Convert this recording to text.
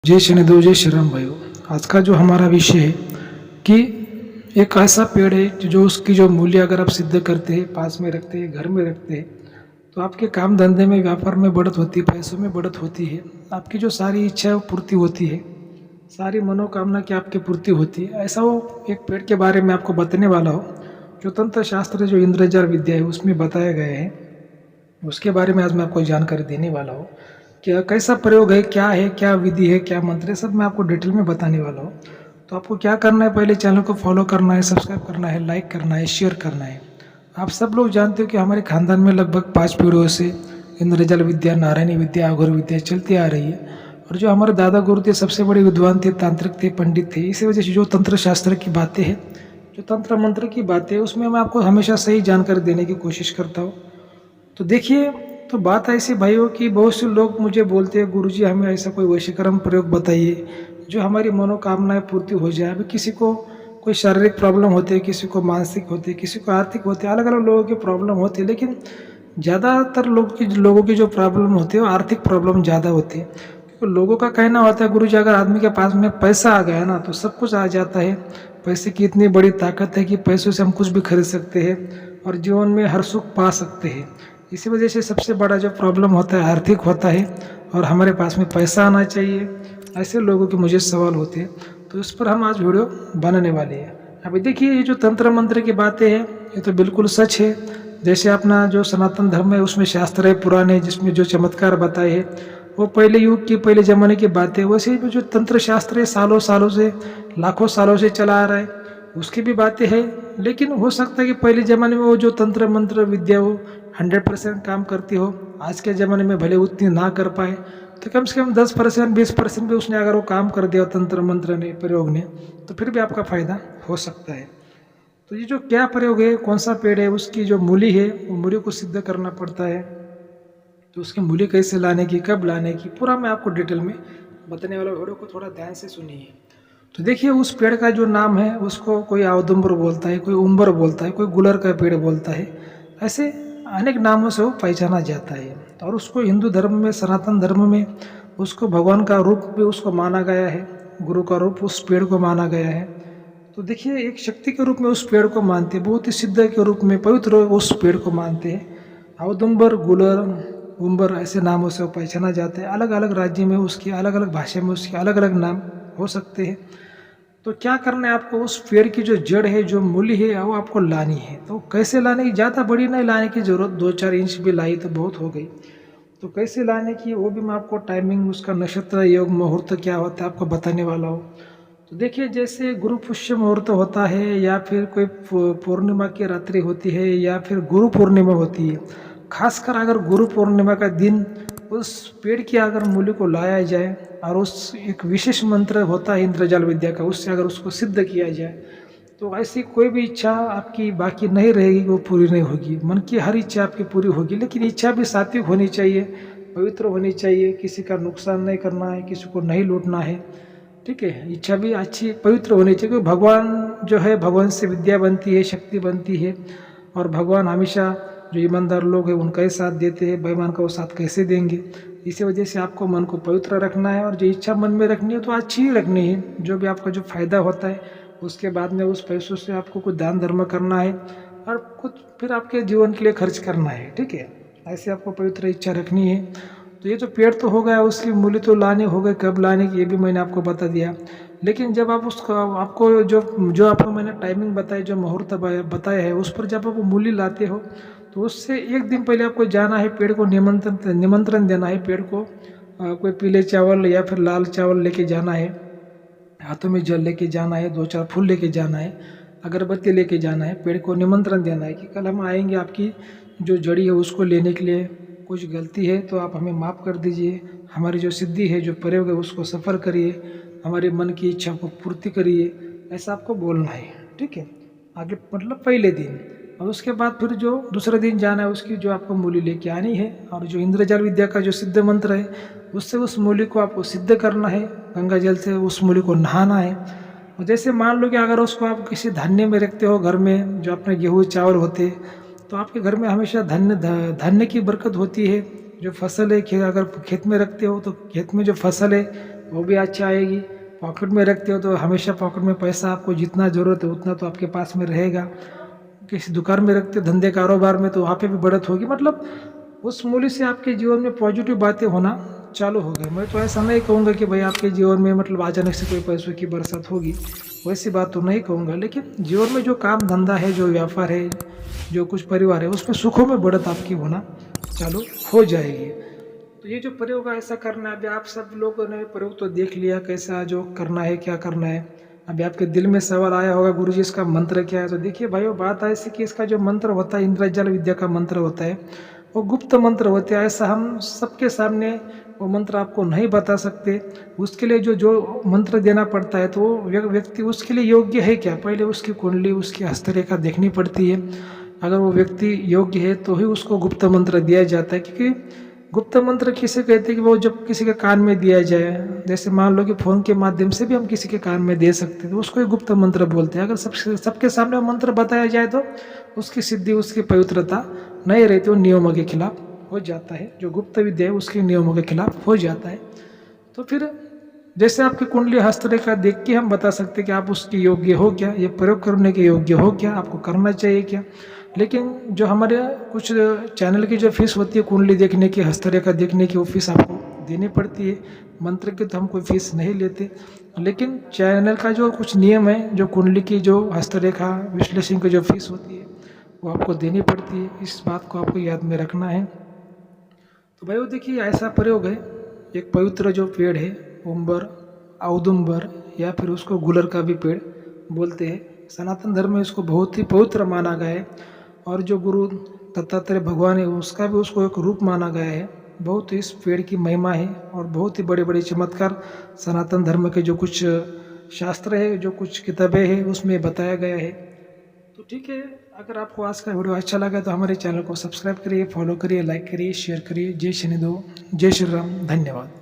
जय शनिदेव जय श्री राम भाइयों। आज का जो हमारा विषय है कि एक ऐसा पेड़ है जो उसकी जो मूल्य अगर आप सिद्ध करते हैं, पास में रखते हैं, घर में रखते हैं, तो आपके काम धंधे में, व्यापार में बढ़त होती है, पैसों में बढ़त होती है, आपकी जो सारी इच्छा है वो पूर्ति होती है, सारी मनोकामना की आपकी पूर्ति होती है। ऐसा वो एक पेड़ के बारे में आपको बताने वाला हो जो तंत्र शास्त्र जो इंद्रजाल विद्या है उसमें बताया गया है, उसके बारे में आज मैं आपको जानकारी देने वाला हूँ। क्या कैसा प्रयोग है, क्या है, क्या विधि है, क्या मंत्र है, सब मैं आपको डिटेल में बताने वाला हूँ। तो आपको क्या करना है, पहले चैनल को फॉलो करना है, सब्सक्राइब करना है, लाइक करना है, शेयर करना है। आप सब लोग जानते हो कि हमारे खानदान में लगभग 5 पीढ़ियों से इंद्रजाल विद्या, नारायणी विद्या, अघोर विद्या चलती आ रही है। और जो हमारे दादा गुरु थे, सबसे बड़े विद्वान थे, तांत्रिक थे, पंडित थे। इसी वजह से जो तंत्र शास्त्र की बातें हैं, जो तंत्र मंत्र की बातें हैं, उसमें मैं आपको हमेशा सही जानकारी देने की कोशिश करता हूँ। तो देखिए, तो बात ऐसी भाइयों कि बहुत से लोग मुझे बोलते हैं, गुरुजी हमें ऐसा कोई वशीकरण प्रयोग बताइए जो हमारी मनोकामनाएं पूर्ति हो जाए। अभी किसी को कोई शारीरिक प्रॉब्लम होती है, किसी को मानसिक होती है, किसी को आर्थिक होती है, अलग अलग लोगों की प्रॉब्लम होती है। लेकिन ज़्यादातर लोगों की जो प्रॉब्लम होती है वो आर्थिक प्रॉब्लम ज़्यादा होती है। क्योंकि लोगों का कहना होता है, गुरुजी अगर आदमी के पास में पैसा आ गया ना तो सब कुछ आ जाता है। पैसे की इतनी बड़ी ताकत है कि पैसों से हम कुछ भी खरीद सकते हैं और जीवन में हर सुख पा सकते हैं। इसी वजह से सबसे बड़ा जो प्रॉब्लम होता है आर्थिक होता है और हमारे पास में पैसा आना चाहिए। ऐसे लोगों के मुझे सवाल होते हैं, तो इस पर हम आज वीडियो बनाने वाले हैं। अभी देखिए, ये जो तंत्र मंत्र की बातें हैं ये तो बिल्कुल सच है। जैसे अपना जो सनातन धर्म है उसमें शास्त्र है पुराने, जिसमें जो चमत्कार बताए हैं वो पहले युग की, पहले ज़माने की बातें। वैसे ही जो तंत्र शास्त्र है सालों सालों से, लाखों सालों से चला आ रहा है, उसकी भी बातें हैं। लेकिन हो सकता है कि पहले ज़माने में वो जो तंत्र मंत्र विद्या हो 100% काम करती हो, आज के ज़माने में भले उतनी ना कर पाए तो कम से कम 10% 20% भी उसने अगर वो काम कर दिया तंत्र मंत्र ने, प्रयोग ने, तो फिर भी आपका फ़ायदा हो सकता है। तो ये जो क्या प्रयोग है, कौन सा पेड़ है, उसकी जो मूली है वो मूली को सिद्ध करना पड़ता है। तो उसकी मूली कैसे लाने की, कब लाने की, पूरा मैं आपको डिटेल में बताने वाला। वीडियो को थोड़ा ध्यान से सुनिए। तो देखिए, उस पेड़ का जो नाम है उसको कोई औदुंबर बोलता है, कोई उम्बर बोलता है, कोई गुलर का पेड़ बोलता है। ऐसे अनेक नामों से वो पहचाना जाता है। और उसको हिंदू धर्म में, सनातन धर्म में उसको भगवान का रूप भी उसको माना गया है, गुरु का रूप उस पेड़ को माना गया है। तो देखिए, एक शक्ति के रूप में उस पेड़ को मानते हैं, बहुत ही सिद्ध के रूप में, पवित्र उस पेड़ को मानते हैं। औदुंबर, गुलर, उम्बर ऐसे नामों से वो पहचाना जाता है। अलग अलग राज्य में उसकी, अलग अलग भाषा में उसके अलग अलग नाम हो सकते हैं। तो क्या करना है आपको, उस पेड़ की जो जड़ है, जो मूली है, वो आपको लानी है। तो कैसे लाने की, ज़्यादा बड़ी नहीं लाने की ज़रूरत, 2-4 इंच भी लाई तो बहुत हो गई। तो कैसे लाने की वो भी मैं आपको टाइमिंग, उसका नक्षत्र, योग, मुहूर्त क्या होता है आपको बताने वाला हूँ। तो देखिए, जैसे गुरु पुष्य मुहूर्त होता है, या फिर कोई पूर्णिमा की रात्रि होती है, या फिर गुरु पूर्णिमा होती है। खासकर अगर गुरु पूर्णिमा का दिन उस पेड़ की अगर मूली को लाया जाए और उस एक विशेष मंत्र होता है इंद्रजाल विद्या का, उससे अगर उसको सिद्ध किया जाए तो ऐसी कोई भी इच्छा आपकी बाकी नहीं रहेगी, वो पूरी नहीं होगी। मन की हर इच्छा आपकी पूरी होगी, लेकिन इच्छा भी सात्विक होनी चाहिए, पवित्र होनी चाहिए। किसी का नुकसान नहीं करना है, किसी को नहीं लूटना है, ठीक है। इच्छा भी अच्छी पवित्र होनी चाहिए, क्योंकि भगवान जो है, भगवान से विद्या बनती है, शक्ति बनती है। और भगवान हमेशा जो ईमानदार लोग हैं उनका ही साथ देते हैं, बेईमान का वो साथ कैसे देंगे। इसी वजह से आपको मन को पवित्र रखना है, और जो इच्छा मन में रखनी है तो अच्छी ही रखनी है। जो भी आपका जो फायदा होता है उसके बाद में उस पैसों से आपको कुछ दान धर्म करना है और कुछ फिर आपके जीवन के लिए खर्च करना है, ठीक है। ऐसे आपको पवित्र इच्छा रखनी है। तो ये जो पेड़ तो हो गया, उसकी मूली तो लाने हो गए, कब लाने की ये भी मैंने आपको बता दिया। लेकिन जब आप उसको, आपको जो जो आपको मैंने टाइमिंग बताई, जो मुहूर्त बताया है, उस पर जब आप मूली लाते हो तो उससे एक दिन पहले आपको जाना है, पेड़ को निमंत्रण देना है। पेड़ को कोई पीले चावल या फिर लाल चावल लेके जाना है, हाथों में जल लेके जाना है, 2-4 फूल लेके जाना है, अगरबत्ती लेके जाना है। पेड़ को निमंत्रण देना है कि कल हम आएंगे, आपकी जो जड़ी है उसको लेने के लिए। कुछ गलती है तो आप हमें माफ़ कर दीजिए, हमारी जो सिद्धि है, जो प्रयोग है, उसको सफल करिए, हमारे मन की इच्छा को पूर्ति करिए, ऐसा आपको बोलना है, ठीक है। आगे मतलब पहले दिन, और उसके बाद फिर जो दूसरे दिन जाना है उसकी जो आपको मूली लेके आनी है। और जो इंद्रजाल विद्या का जो सिद्ध मंत्र है उससे उस मूली को आपको सिद्ध करना है, गंगा जल से उस मूली को नहाना है। और जैसे मान लो कि अगर उसको आप किसी धान्य में रखते हो, घर में जो अपने गेहूँ चावल होते, तो आपके घर में हमेशा धान्य की बरकत होती है। जो फसल है, अगर खेत में रखते हो तो खेत में जो फसल है वो भी अच्छा आएगी। पॉकेट में रखते हो तो हमेशा पॉकेट में पैसा आपको जितना ज़रूरत है उतना तो आपके पास में रहेगा। किसी दुकान में रखते धंधे कारोबार में तो वहाँ पे भी बढ़त होगी। मतलब उस मूल्य से आपके जीवन में पॉजिटिव बातें होना चालू हो गई। मैं तो ऐसा नहीं कहूँगा कि भाई आपके जीवन में मतलब अचानक से कोई पैसों की बरसात होगी, वैसी बात तो नहीं कहूँगा। लेकिन जीवन में जो काम धंधा है, जो व्यापार है, जो कुछ परिवार है, उसमें सुखों में बढ़त आपकी होना चालू हो जाएगी। तो ये जो प्रयोग है ऐसा करना है। अभी आप सब लोगों ने प्रयोग तो देख लिया कैसा जो करना है, क्या करना है। अभी आपके दिल में सवाल आया होगा गुरु जी इसका मंत्र क्या है। तो देखिए भाइयों, बात ऐसी कि इसका जो मंत्र होता है इंद्रजाल विद्या का मंत्र होता है, वो गुप्त मंत्र होते हैं। ऐसा हम सबके सामने वो मंत्र आपको नहीं बता सकते। उसके लिए जो जो मंत्र देना पड़ता है तो वो व्यक्ति उसके लिए योग्य है क्या, पहले उसकी कुंडली, उसकी हस्तरेखा देखनी पड़ती है। अगर वो व्यक्ति योग्य है तो ही उसको गुप्त मंत्र दिया जाता है। क्योंकि गुप्त मंत्र किसे कहते हैं कि वो जब किसी के कान में दिया जाए, जैसे मान लो कि फोन के माध्यम से भी हम किसी के कान में दे सकते हैं, तो उसको ही गुप्त मंत्र बोलते हैं। अगर सबके सामने वो मंत्र बताया जाए तो उसकी सिद्धि, उसकी पवित्रता नहीं रहती, वो नियमों के खिलाफ हो जाता है। जो गुप्त विद्या है उसके नियमों के खिलाफ हो जाता है। तो फिर जैसे आपकी कुंडली हस्तरेखा देख के हम बता सकते हैं कि आप उसके योग्य हो क्या, ये प्रयोग करने के योग्य हो क्या, आपको करना चाहिए क्या। लेकिन जो हमारे कुछ चैनल की जो फीस होती है कुंडली देखने की, हस्तरेखा देखने की, वो फीस आपको देनी पड़ती है। मंत्र की तो हम कोई फीस नहीं लेते। लेकिन चैनल का जो कुछ नियम है, जो कुंडली की, जो हस्तरेखा विश्लेषण की जो फीस होती है वो आपको देनी पड़ती है। इस बात को आपको याद में रखना है। तो भाई वो देखिए ऐसा प्रयोग है, एक पवित्र जो पेड़ है उम्बर, औदुंबर या फिर उसको गुलर का भी पेड़ बोलते हैं। सनातन धर्म में इसको बहुत ही पवित्र माना गया है। और जो गुरु दत्तात्रेय भगवान है उसका भी उसको एक रूप माना गया है। बहुत इस पेड़ की महिमा है और बहुत ही बड़े बड़े चमत्कार सनातन धर्म के जो कुछ शास्त्र है, जो कुछ किताबें हैं उसमें बताया गया है। तो ठीक है, अगर आपको आज का वीडियो अच्छा लगा तो हमारे चैनल को सब्सक्राइब करिए, फॉलो करिए, लाइक करिए, शेयर करिए। जय शनिदेव, जय श्री राम, धन्यवाद।